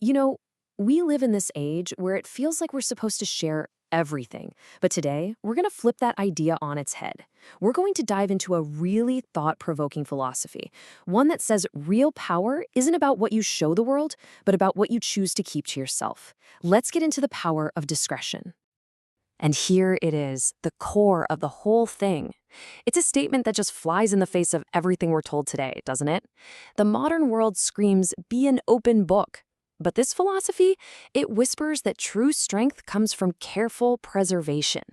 You know, we live in this age where it feels like we're supposed to share everything. But today, we're going to flip that idea on its head. We're going to dive into a really thought-provoking philosophy, one that says real power isn't about what you show the world, but about what you choose to keep to yourself. Let's get into the power of discretion. And here it is, the core of the whole thing. It's a statement that just flies in the face of everything we're told today, doesn't it? The modern world screams, be an open book. But this philosophy, it whispers that true strength comes from careful preservation.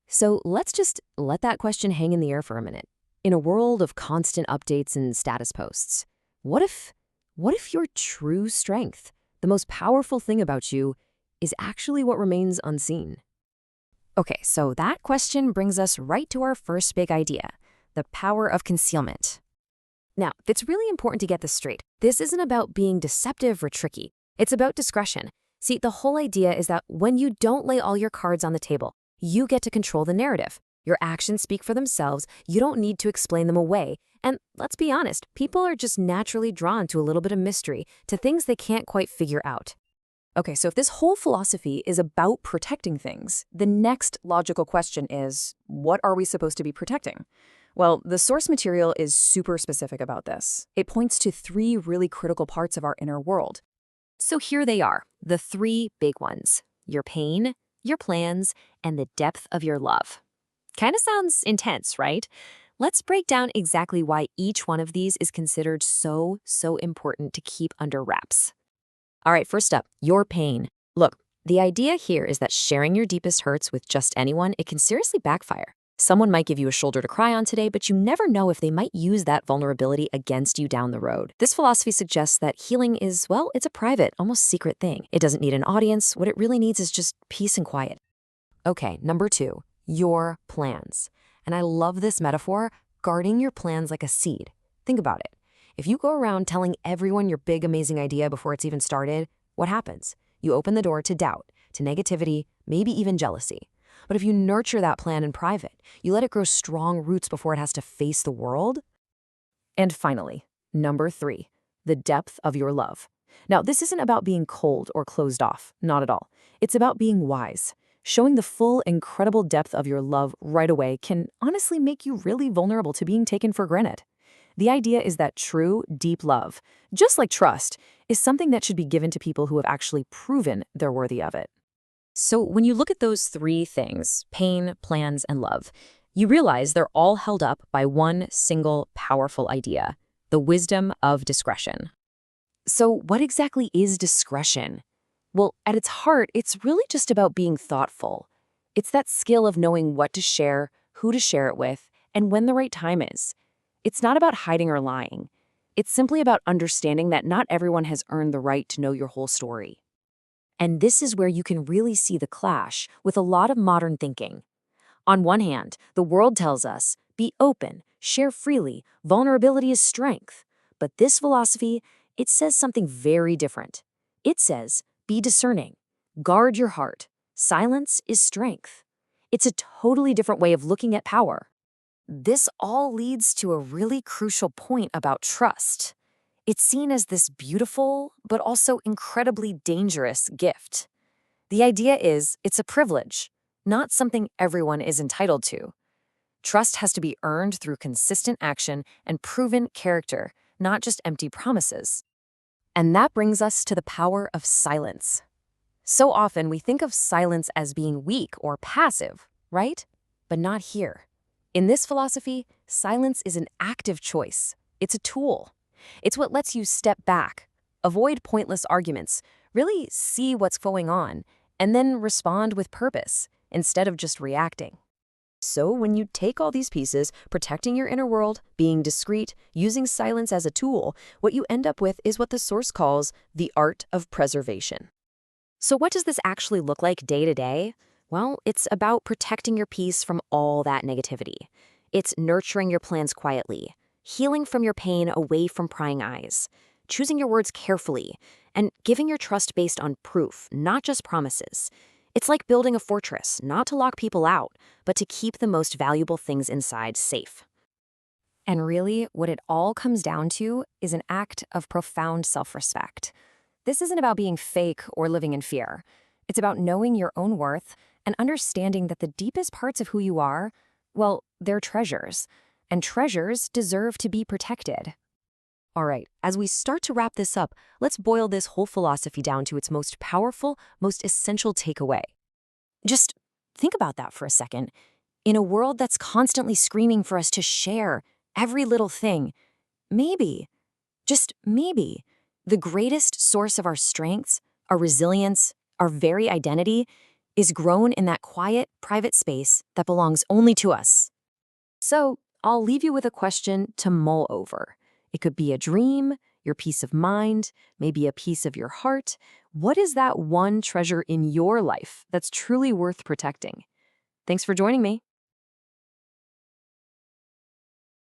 So let's just let that question hang in the air for a minute. In a world of constant updates and status posts, what if your true strength, the most powerful thing about you, is actually what remains unseen? Okay, so that question brings us right to our first big idea, the power of concealment. Now, it's really important to get this straight. This isn't about being deceptive or tricky. It's about discretion. See, the whole idea is that when you don't lay all your cards on the table, you get to control the narrative. Your actions speak for themselves. You don't need to explain them away. And let's be honest, people are just naturally drawn to a little bit of mystery, to things they can't quite figure out. Okay, so if this whole philosophy is about protecting things, the next logical question is, what are we supposed to be protecting? Well, the source material is super specific about this. It points to three really critical parts of our inner world. So here they are, the three big ones: your pain, your plans, and the depth of your love. Kind of sounds intense, right? Let's break down exactly why each one of these is considered so important to keep under wraps. All right, first up, your pain. Look, the idea here is that sharing your deepest hurts with just anyone, it can seriously backfire. Someone might give you a shoulder to cry on today, but you never know if they might use that vulnerability against you down the road. This philosophy suggests that healing is, well, it's a private, almost secret thing. It doesn't need an audience. What it really needs is just peace and quiet. Okay, number two, your plans. And I love this metaphor, guarding your plans like a seed. Think about it. If you go around telling everyone your big, amazing idea before it's even started, what happens? You open the door to doubt, to negativity, maybe even jealousy. But if you nurture that plan in private, you let it grow strong roots before it has to face the world. And finally, number three, the depth of your love. Now, this isn't about being cold or closed off, not at all. It's about being wise. Showing the full, incredible depth of your love right away can honestly make you really vulnerable to being taken for granted. The idea is that true, deep love, just like trust, is something that should be given to people who have actually proven they're worthy of it. So when you look at those three things, pain, plans, and love, you realize they're all held up by one single powerful idea, the wisdom of discretion. So what exactly is discretion? Well, at its heart, it's really just about being thoughtful. It's that skill of knowing what to share, who to share it with, and when the right time is. It's not about hiding or lying. It's simply about understanding that not everyone has earned the right to know your whole story. And this is where you can really see the clash with a lot of modern thinking. On one hand, the world tells us, be open, share freely, vulnerability is strength. But this philosophy, it says something very different. It says, be discerning, guard your heart, silence is strength. It's a totally different way of looking at power. This all leads to a really crucial point about trust. It's seen as this beautiful, but also incredibly dangerous gift. The idea is it's a privilege, not something everyone is entitled to. Trust has to be earned through consistent action and proven character, not just empty promises. And that brings us to the power of silence. So often we think of silence as being weak or passive, right? But not here. In this philosophy, silence is an active choice. It's a tool. It's what lets you step back, avoid pointless arguments, really see what's going on, and then respond with purpose instead of just reacting. So when you take all these pieces, protecting your inner world, being discreet, using silence as a tool, what you end up with is what the source calls the art of preservation. So what does this actually look like day to day? Well, it's about protecting your peace from all that negativity. It's nurturing your plans quietly, healing from your pain away from prying eyes, choosing your words carefully, and giving your trust based on proof, not just promises. It's like building a fortress, not to lock people out, but to keep the most valuable things inside safe. And really, what it all comes down to is an act of profound self-respect. This isn't about being fake or living in fear. It's about knowing your own worth and understanding that the deepest parts of who you are, well, they're treasures, and treasures deserve to be protected. All right, as we start to wrap this up, let's boil this whole philosophy down to its most powerful, most essential takeaway. Just think about that for a second. In a world that's constantly screaming for us to share every little thing, maybe, just maybe, the greatest source of our strengths, our resilience, our very identity is grown in that quiet, private space that belongs only to us. So, I'll leave you with a question to mull over. It could be a dream, your peace of mind, maybe a piece of your heart. What is that one treasure in your life that's truly worth protecting? Thanks for joining me.